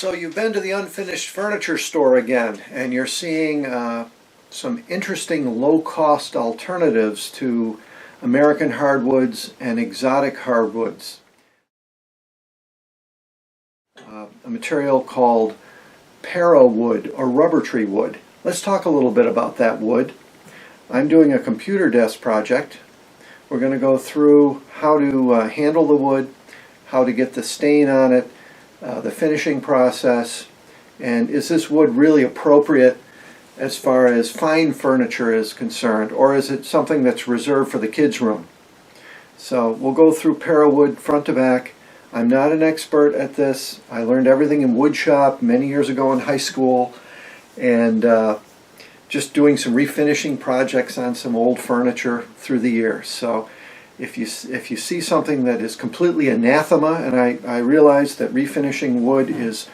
So you've been to the unfinished furniture store again, and you're seeing some interesting low-cost alternatives to American hardwoods and exotic hardwoods. A material called Parawood or rubber tree wood. Let's talk a little bit about that wood. I'm doing a computer desk project. We're going to go through how to handle the wood, how to get the stain on it, the finishing process, and is this wood really appropriate as far as fine furniture is concerned, or is it something that's reserved for the kids' room? So we'll go through Parawood front to back. I'm not an expert at this. I learned everything in wood shop many years ago in high school, and just doing some refinishing projects on some old furniture through the years. So if you see something that is completely anathema, and I realize that refinishing wood is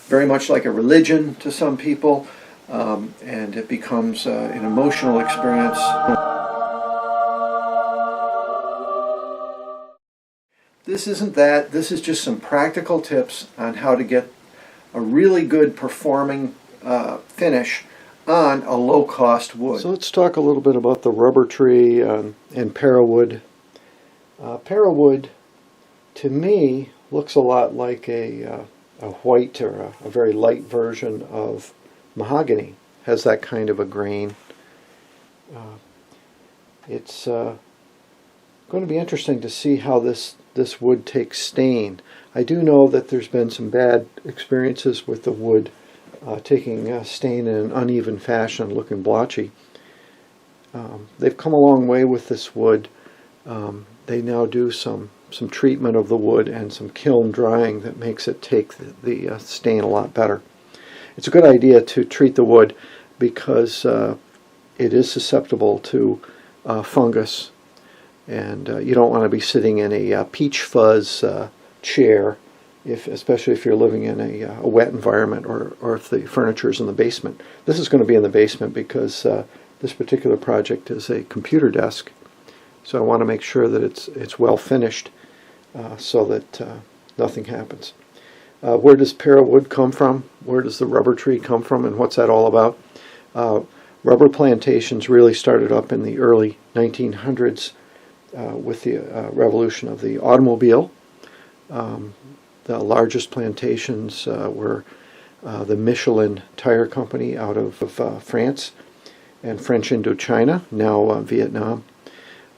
very much like a religion to some people, and it becomes an emotional experience. This isn't that. This is just some practical tips on how to get a really good performing finish on a low-cost wood. So let's talk a little bit about the rubber tree and Parawood. Parawood, to me, looks a lot like a white or a very light version of mahogany. Has that kind of a grain. It's going to be interesting to see how this wood takes stain. I do know that there's been some bad experiences with the wood taking stain in an uneven fashion, looking blotchy. They've come a long way with this wood. They now do some treatment of the wood and some kiln drying that makes it take the stain a lot better. It's a good idea to treat the wood because it is susceptible to fungus, and you don't want to be sitting in a peach fuzz chair, especially if you're living in a wet environment, or if the furniture is in the basement. This is going to be in the basement because this particular project is a computer desk. So I want to make sure that it's well finished so that nothing happens. Where does Parawood come from? Where does the rubber tree come from, and what's that all about? Rubber plantations really started up in the early 1900s with the revolution of the automobile. The largest plantations were the Michelin Tire Company out of France and French Indochina, now Vietnam.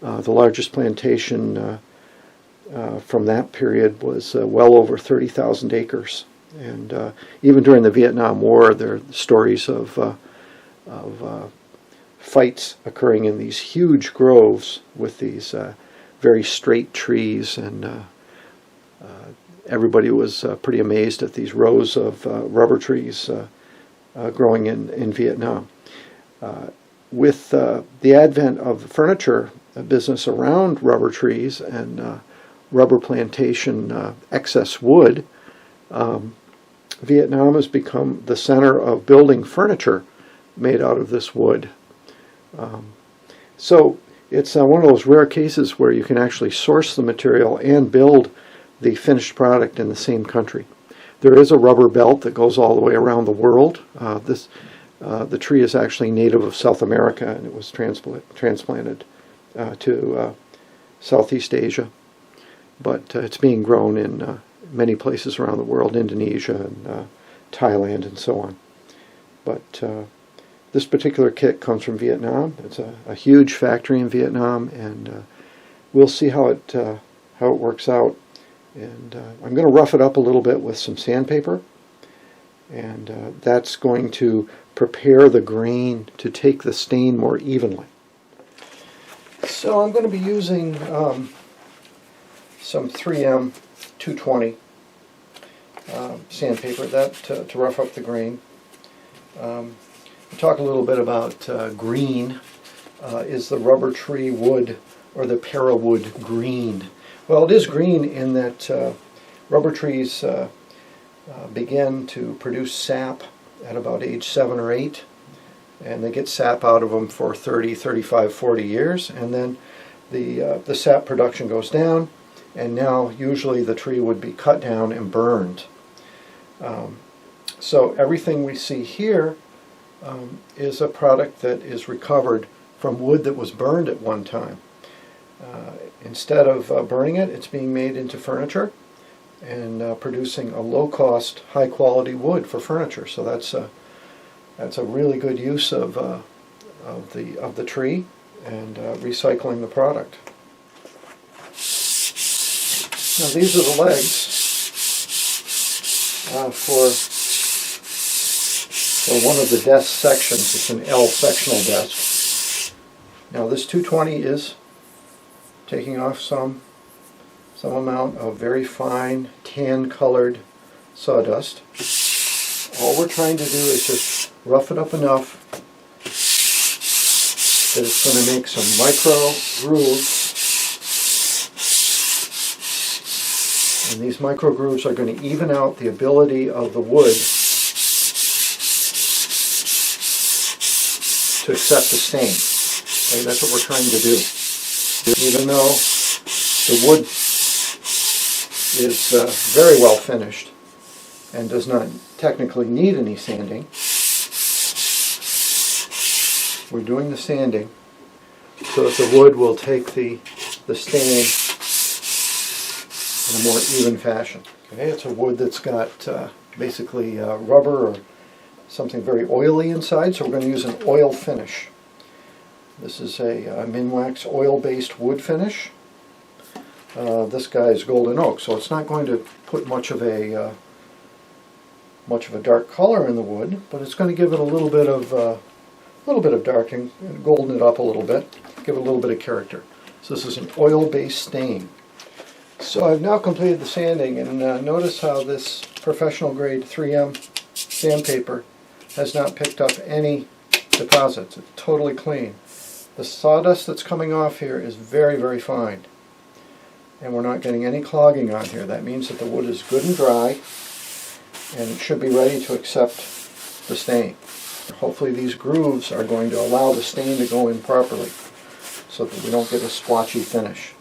The largest plantation from that period was well over 30,000 acres. And even during the Vietnam War, there are stories of fights occurring in these huge groves with these very straight trees, and everybody was pretty amazed at these rows of rubber trees growing in Vietnam. With the advent of the furniture business around rubber trees and rubber plantation excess wood, Vietnam has become the center of building furniture made out of this wood. So it's one of those rare cases where you can actually source the material and build the finished product in the same country. There is a rubber belt that goes all the way around the world. The tree is actually native of South America, and it was transplanted to Southeast Asia. But it's being grown in many places around the world, Indonesia and Thailand and so on. But this particular kit comes from Vietnam. It's a huge factory in Vietnam, and we'll see how it works out. And I'm going to rough it up a little bit with some sandpaper, and that's going to prepare the grain to take the stain more evenly. So I'm going to be using some 3M 220 sandpaper to rough up the grain. We'll talk a little bit about green. Is the rubber tree wood or the Parawood green? Well, it is green in that rubber trees begin to produce sap at about age 7 or 8, and they get sap out of them for 30, 35, 40 years, and then the sap production goes down, and now usually the tree would be cut down and burned. So everything we see here is a product that is recovered from wood that was burned at one time. Instead of burning it, it's being made into furniture and producing a low-cost, high-quality wood for furniture. So that's a really good use of the tree and recycling the product. Now these are the legs for one of the desk sections. It's an L sectional desk. Now this 220 is taking off some amount of very fine tan-colored sawdust. All we're trying to do is just rough it up enough that it's going to make some micro grooves. And these micro grooves are going to even out the ability of the wood to accept the stain. Okay, that's what we're trying to do. Even though the wood is very well finished and does not technically need any sanding, we're doing the sanding so that the wood will take the stain in a more even fashion. Okay, it's a wood that's got basically rubber or something very oily inside, so we're going to use an oil finish. This is a Minwax oil-based wood finish. This guy is golden oak, so it's not going to put much of a dark color in the wood, but it's going to give it a little bit of darkening, and golden it up a little bit, give it a little bit of character. So this is an oil-based stain. So I've now completed the sanding, and notice how this professional grade 3M sandpaper has not picked up any deposits. It's totally clean. The sawdust that's coming off here is very, very fine, and we're not getting any clogging on here. That means that the wood is good and dry, and it should be ready to accept the stain. Hopefully these grooves are going to allow the stain to go in properly so that we don't get a splotchy finish.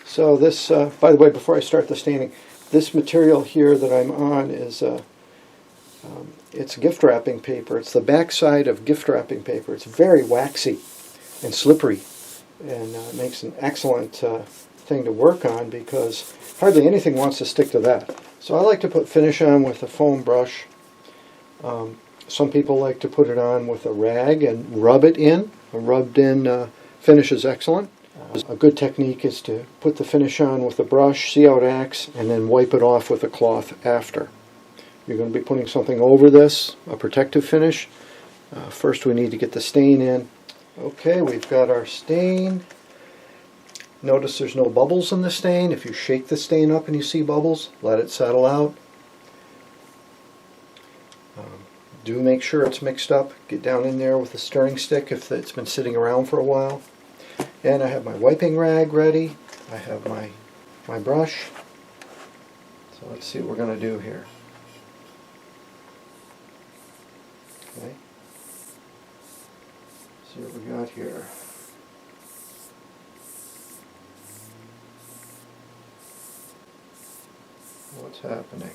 So this, by the way, before I start the staining, this material here that I'm on is it's gift wrapping paper. It's the back side of gift wrapping paper. It's very waxy and slippery, and makes an excellent thing to work on because hardly anything wants to stick to that. So I like to put finish on with a foam brush. Some people like to put it on with a rag and rub it in. A rubbed in finish is excellent. A good technique is to put the finish on with a brush, see how it acts, and then wipe it off with a cloth after. You're going to be putting something over this, a protective finish. First we need to get the stain in. Okay, we've got our stain. Notice there's no bubbles in the stain. If you shake the stain up and you see bubbles, let it settle out. Do make sure it's mixed up. Get down in there with a stirring stick if it's been sitting around for a while. And I have my wiping rag ready. I have my brush. So let's see what we're going to do here. Okay. See what we got here. What's happening?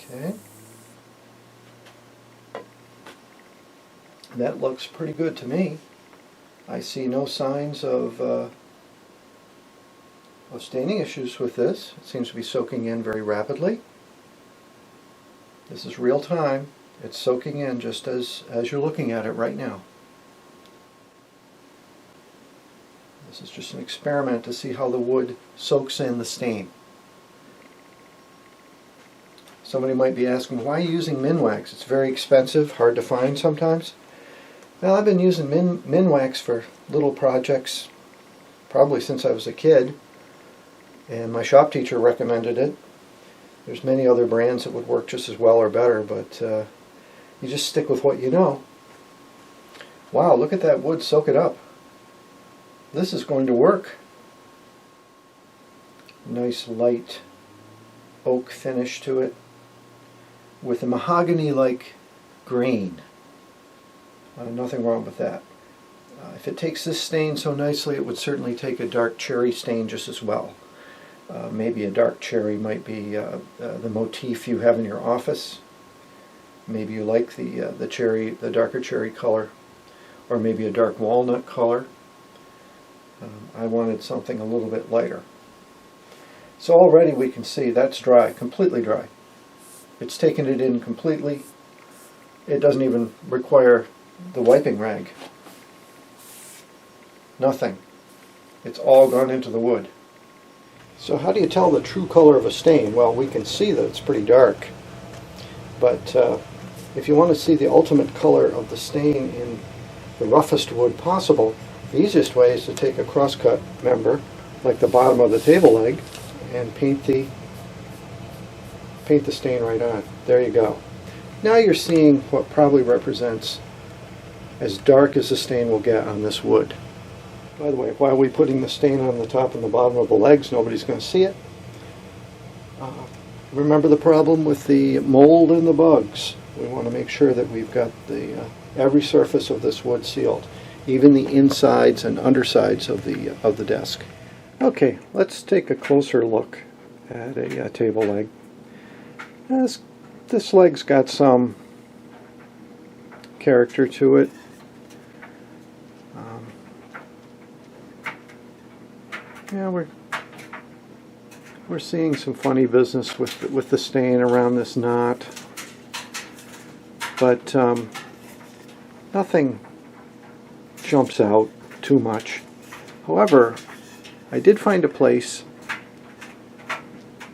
Okay. That looks pretty good to me. I see no signs of staining issues with this. It seems to be soaking in very rapidly. This is real time. It's soaking in just as you're looking at it right now. This is just an experiment to see how the wood soaks in the stain. Somebody might be asking, why are you using Minwax? It's very expensive, hard to find sometimes. Well, I've been using Minwax for little projects probably since I was a kid, and my shop teacher recommended it. There's many other brands that would work just as well or better, but you just stick with what you know. Wow, look at that wood, soak it up. This is going to work. Nice light oak finish to it with a mahogany-like grain. Nothing wrong with that. If it takes this stain so nicely, it would certainly take a dark cherry stain just as well. Maybe a dark cherry might be the motif you have in your office. Maybe you like the darker cherry color, or maybe a dark walnut color. I wanted something a little bit lighter. So already we can see that's dry, completely dry. It's taken it in completely. It doesn't even require the wiping rag. Nothing. It's all gone into the wood. So how do you tell the true color of a stain? Well, we can see that it's pretty dark. But if you want to see the ultimate color of the stain in the roughest wood possible, the easiest way is to take a crosscut member, like the bottom of the table leg, and paint the stain right on. There you go. Now you're seeing what probably represents as dark as the stain will get on this wood. By the way, while we're putting the stain on the top and the bottom of the legs, nobody's going to see it. Remember the problem with the mold and the bugs. We want to make sure that we've got every surface of this wood sealed, even the insides and undersides of the desk. Okay, let's take a closer look at a table leg. This leg's got some character to it. Yeah, we're seeing some funny business with the stain around this knot, but nothing jumps out too much. However, I did find a place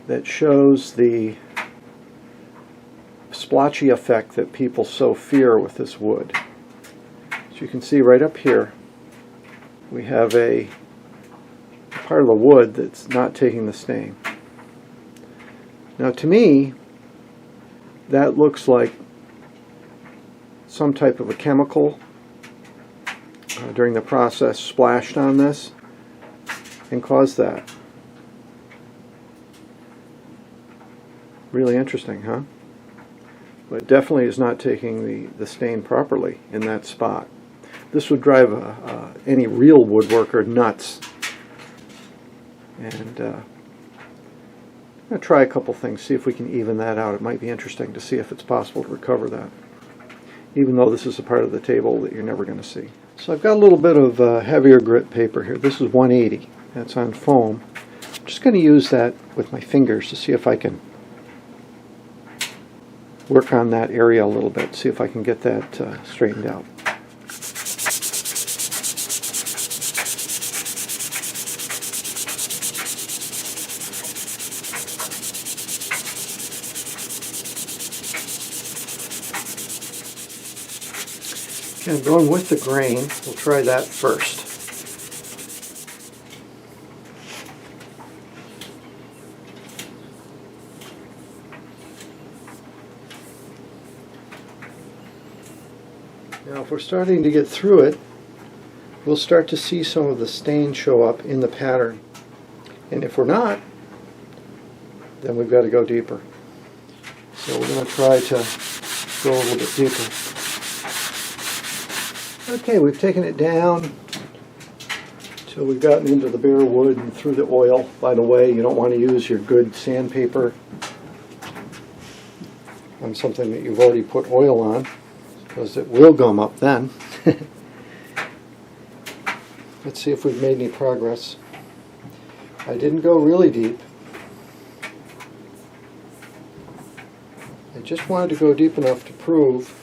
that shows the splotchy effect that people so fear with this wood. As you can see right up here, we have a part of the wood that's not taking the stain. Now to me, that looks like some type of a chemical during the process splashed on this and caused that. Really interesting, huh? But it definitely is not taking the stain properly in that spot. This would drive any real woodworker nuts. And I'm going to try a couple things, see if we can even that out. It might be interesting to see if it's possible to recover that, even though this is a part of the table that you're never going to see. So I've got a little bit of heavier grit paper here. This is 180. That's on foam. I'm just going to use that with my fingers to see if I can work on that area a little bit, see if I can get that straightened out. Okay, I'm going with the grain. We'll try that first. Now if we're starting to get through it, we'll start to see some of the stain show up in the pattern. And if we're not, then we've got to go deeper. So we're going to try to go a little bit deeper. Okay, we've taken it down till we've gotten into the bare wood and through the oil. By the way, you don't want to use your good sandpaper on something that you've already put oil on, because it will gum up then. Let's see if we've made any progress. I didn't go really deep. I just wanted to go deep enough to prove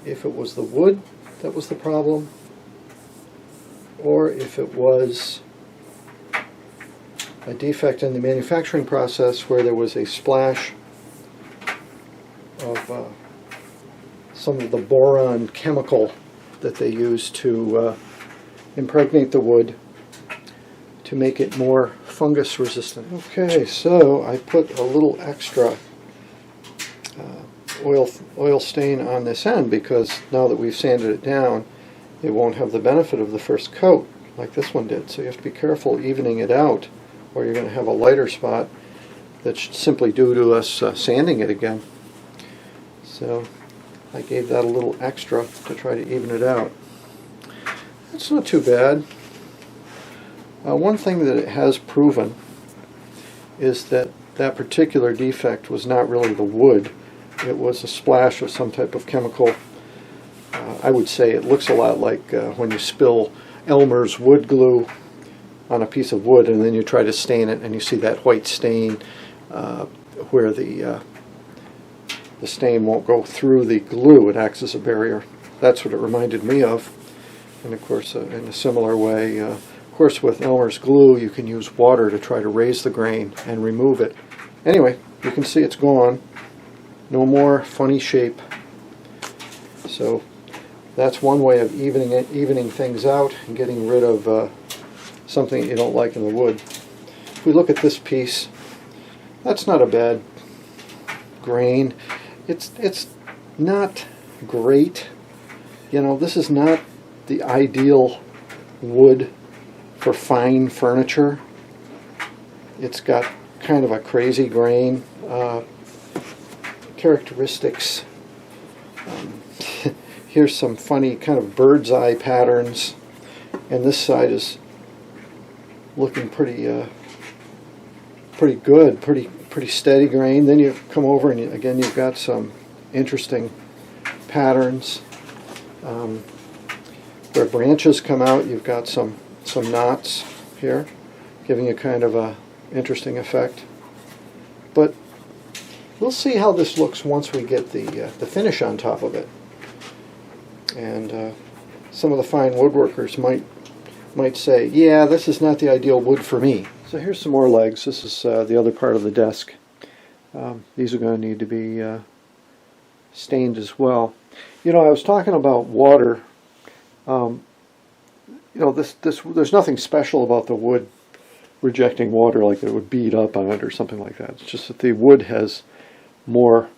if it was the wood that was the problem, or if it was a defect in the manufacturing process where there was a splash of some of the boron chemical that they use to impregnate the wood to make it more fungus resistant. Okay, so I put a little extra oil stain on this end because now that we've sanded it down, it won't have the benefit of the first coat like this one did. So you have to be careful evening it out, or you're going to have a lighter spot that's simply due to us sanding it again. So I gave that a little extra to try to even it out. It's not too bad. One thing that it has proven is that that particular defect was not really the wood. It was a splash of some type of chemical. I would say it looks a lot like when you spill Elmer's wood glue on a piece of wood and then you try to stain it and you see that white stain where the stain won't go through the glue. It acts as a barrier. That's what it reminded me of. And of course, in a similar way, of course with Elmer's glue you can use water to try to raise the grain and remove it. Anyway, you can see it's gone. No more funny shape. So that's one way of evening things out and getting rid of something that you don't like in the wood. If we look at this piece, that's not a bad grain. It's not great. You know, this is not the ideal wood for fine furniture. It's got kind of a crazy grain characteristics. Here's some funny kind of bird's eye patterns, and this side is looking pretty good, pretty steady grain. Then you come over and again you've got some interesting patterns. Where branches come out, you've got some knots here, giving you kind of a interesting effect. But we'll see how this looks once we get the finish on top of it. And some of the fine woodworkers might say, yeah, this is not the ideal wood for me. So here's some more legs. This is the other part of the desk. These are going to need to be stained as well. You know, I was talking about water. You know, there's nothing special about the wood rejecting water, like it would bead up on it or something like that. It's just that the wood has more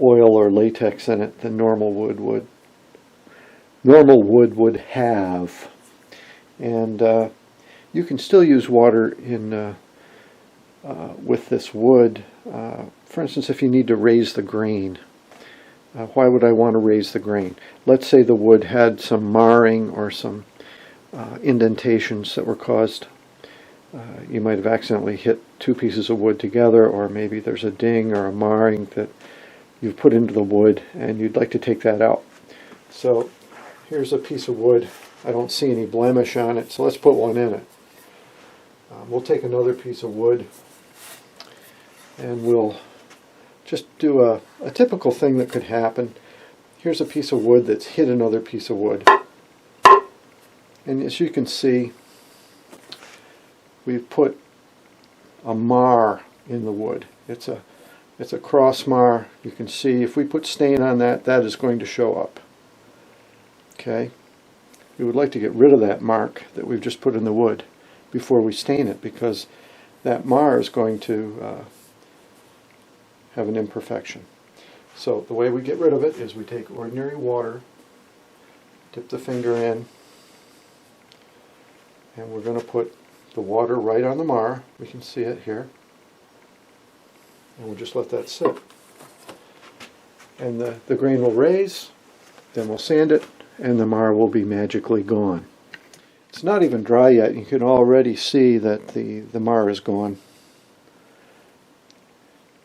oil or latex in it than normal wood would have. And you can still use water in with this wood. For instance, if you need to raise the grain. Why would I want to raise the grain? Let's say the wood had some marring or some indentations that were caused. You might have accidentally hit two pieces of wood together, or maybe there's a ding or a marring that you've put into the wood and you'd like to take that out. So here's a piece of wood. I don't see any blemish on it, so let's put one in it. We'll take another piece of wood and we'll just do a typical thing that could happen. Here's a piece of wood that's hit another piece of wood. And as you can see, we've put a mar in the wood. It's a cross mar. You can see if we put stain on that, that is going to show up. Okay? We would like to get rid of that mark that we've just put in the wood before we stain it, because that mar is going to have an imperfection. So the way we get rid of it is we take ordinary water, dip the finger in, and we're going to put the water right on the mar. We can see it here. And we'll just let that sit. And the grain will raise, then we'll sand it, and the mar will be magically gone. It's not even dry yet. You can already see that the mar is gone.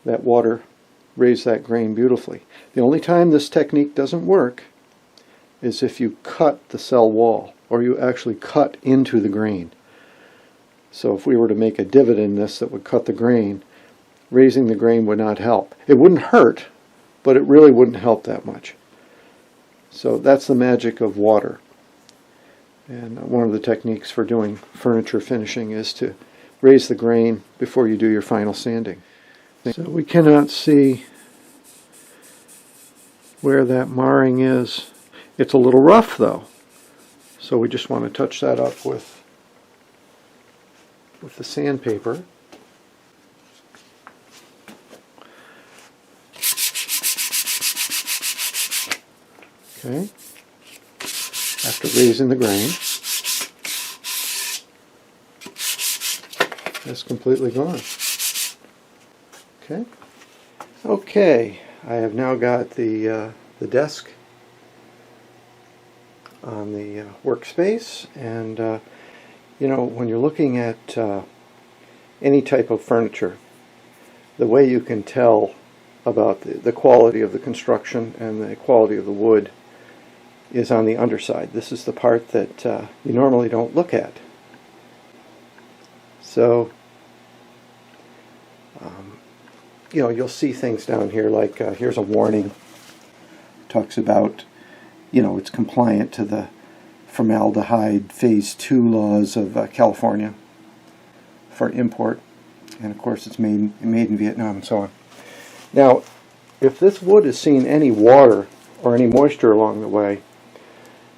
That water raised that grain beautifully. The only time this technique doesn't work is if you cut the cell wall, or you actually cut into the grain. So if we were to make a divot in this that would cut the grain, raising the grain would not help. It wouldn't hurt, but it really wouldn't help that much. So that's the magic of water. And one of the techniques for doing furniture finishing is to raise the grain before you do your final sanding. So we cannot see where that marring is. It's a little rough though, so we just want to touch that up with the sandpaper. Okay, after raising the grain, it's completely gone. Okay, I have now got the the desk on the workspace. And you know, when you're looking at any type of furniture, the way you can tell about the quality of the construction and the quality of the wood is on the underside. This is the part that you normally don't look at. So you know, you'll see things down here like here's a warning. It talks about, you know, it's compliant to the formaldehyde phase 2 laws of California for import, and of course it's made in Vietnam and so on. Now, if this wood has seen any water or any moisture along the way,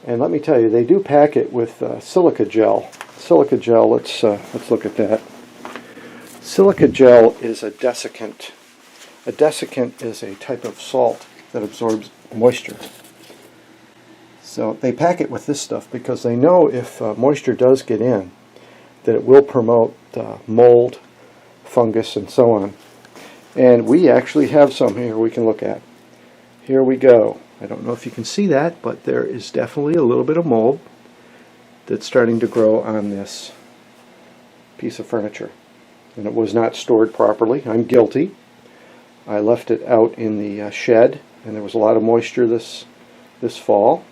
and let me tell you, they do pack it with silica gel. Silica gel, let's look at that. Silica gel is a desiccant. A desiccant is a type of salt that absorbs moisture. So they pack it with this stuff because they know if moisture does get in, that it will promote mold, fungus, and so on. And we actually have some here we can look at. Here we go. I don't know if you can see that, but there is definitely a little bit of mold that's starting to grow on this piece of furniture. And it was not stored properly. I'm guilty. I left it out in the shed, and there was a lot of moisture this fall,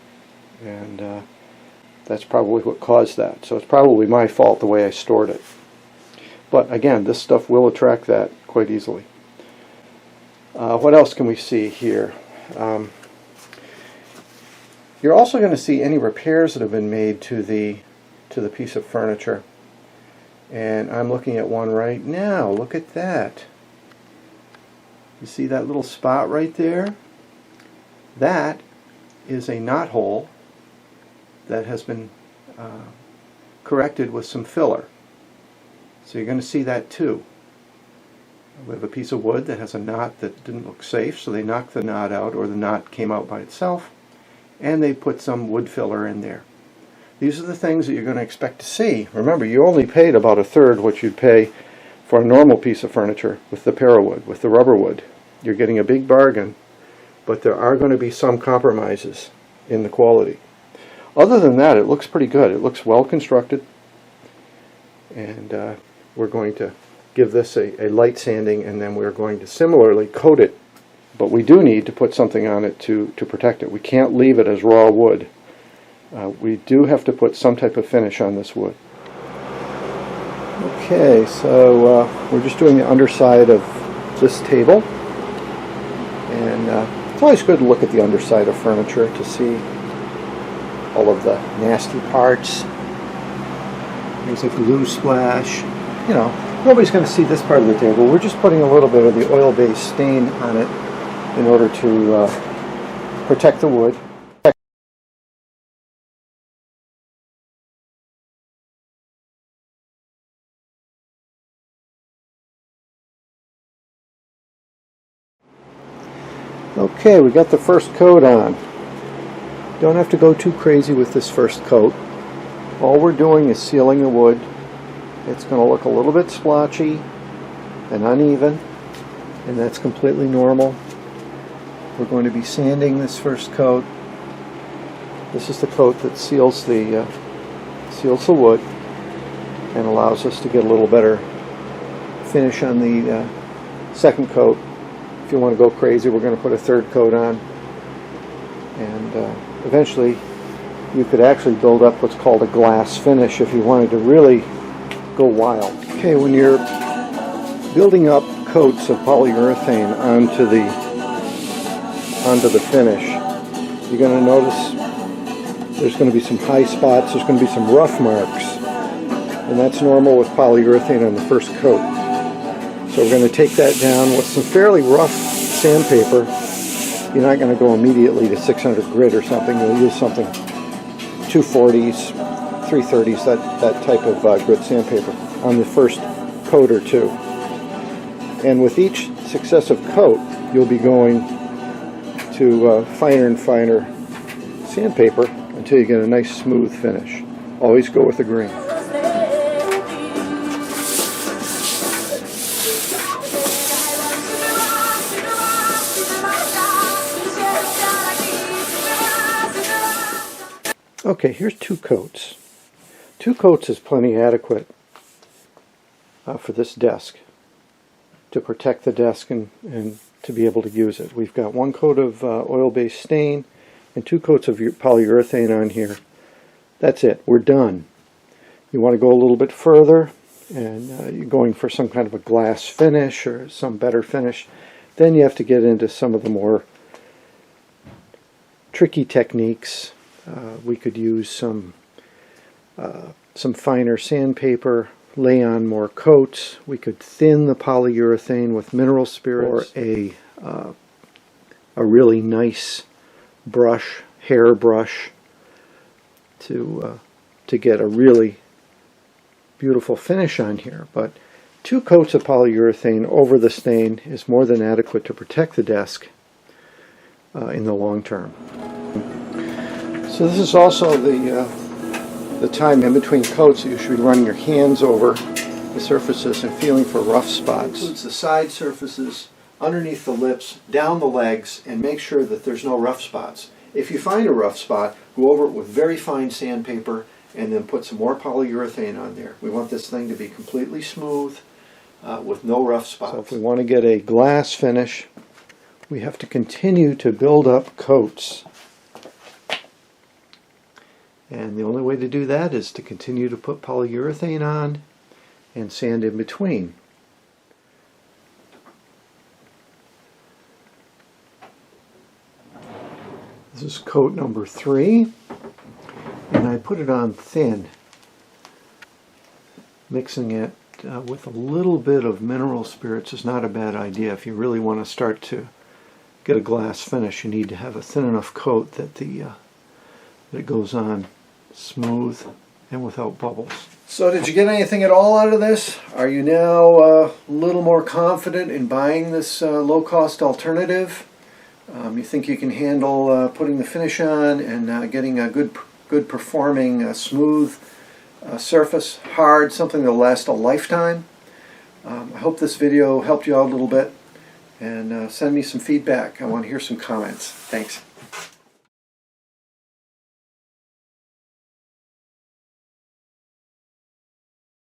and that's probably what caused that. So it's probably my fault the way I stored it. But again, this stuff will attract that quite easily. What else can we see here? You're also going to see any repairs that have been made to the piece of furniture. And I'm looking at one right now. Look at that. You see that little spot right there? That is a knot hole that has been corrected with some filler. So you're going to see that too. We have a piece of wood that has a knot that didn't look safe, so they knocked the knot out, or the knot came out by itself, and they put some wood filler in there. These are the things that you're going to expect to see. Remember, you only paid about 1/3 what you'd pay for a normal piece of furniture with the Parawood, with the rubber wood. You're getting a big bargain, but there are going to be some compromises in the quality. Other than that, it looks pretty good. It looks well constructed, and we're going to give this a light sanding, and then we're going to similarly coat it, but we do need to put something on it to protect it. We can't leave it as raw wood. We do have to put some type of finish on this wood. Okay, so we're just doing the underside of this table, and it's always good to look at the underside of furniture to see all of the nasty parts. There's a glue splash. You know, nobody's going to see this part of the table. We're just putting a little bit of the oil-based stain on it in order to protect the wood. Okay, we got the first coat on. Don't have to go too crazy with this first coat. All we're doing is sealing the wood. It's going to look a little bit splotchy and uneven, and that's completely normal. We're going to be sanding this first coat. This is the coat that seals the wood and allows us to get a little better finish on the second coat. If you want to go crazy, we're going to put a third coat on, and eventually you could actually build up what's called a glass finish if you wanted to really go wild. Okay, when you're building up coats of polyurethane onto the finish, you're going to notice there's going to be some high spots, there's going to be some rough marks, and that's normal with polyurethane on the first coat. So we're going to take that down with some fairly rough sandpaper. You're not going to go immediately to 600 grit or something. You'll use something 240s, 330s, that type of grit sandpaper on the first coat or two. And with each successive coat, you'll be going to finer and finer sandpaper until you get a nice smooth finish. Always go with the grain. Okay, here's 2 coats. 2 coats is plenty adequate for this desk to protect the desk and to be able to use it. We've got 1 coat of oil-based stain and 2 coats of polyurethane on here. That's it. We're done. You want to go a little bit further, and you're going for some kind of a glass finish or some better finish. Then you have to get into some of the more tricky techniques. We could use some finer sandpaper, lay on more coats. We could thin the polyurethane with mineral spirits, or a really nice brush, hair brush, to get a really beautiful finish on here. But 2 coats of polyurethane over the stain is more than adequate to protect the desk in the long term. So this is also the time in between coats that you should be running your hands over the surfaces and feeling for rough spots. It includes the side surfaces, underneath the lips, down the legs, and make sure that there's no rough spots. If you find a rough spot, go over it with very fine sandpaper and then put some more polyurethane on there. We want this thing to be completely smooth with no rough spots. So if we want to get a glass finish, we have to continue to build up coats. And the only way to do that is to continue to put polyurethane on and sand in between. This is coat number 3, and I put it on thin, mixing it with a little bit of mineral spirits is not a bad idea. If you really want to start to get a glass finish, you need to have a thin enough coat that that it goes on smooth and without bubbles. So did you get anything at all out of this? Are you now a little more confident in buying this low-cost alternative? You think you can handle putting the finish on and getting a good performing smooth surface, hard, something that'll last a lifetime? I hope this video helped you out a little bit, and send me some feedback. I want to hear some comments. Thanks.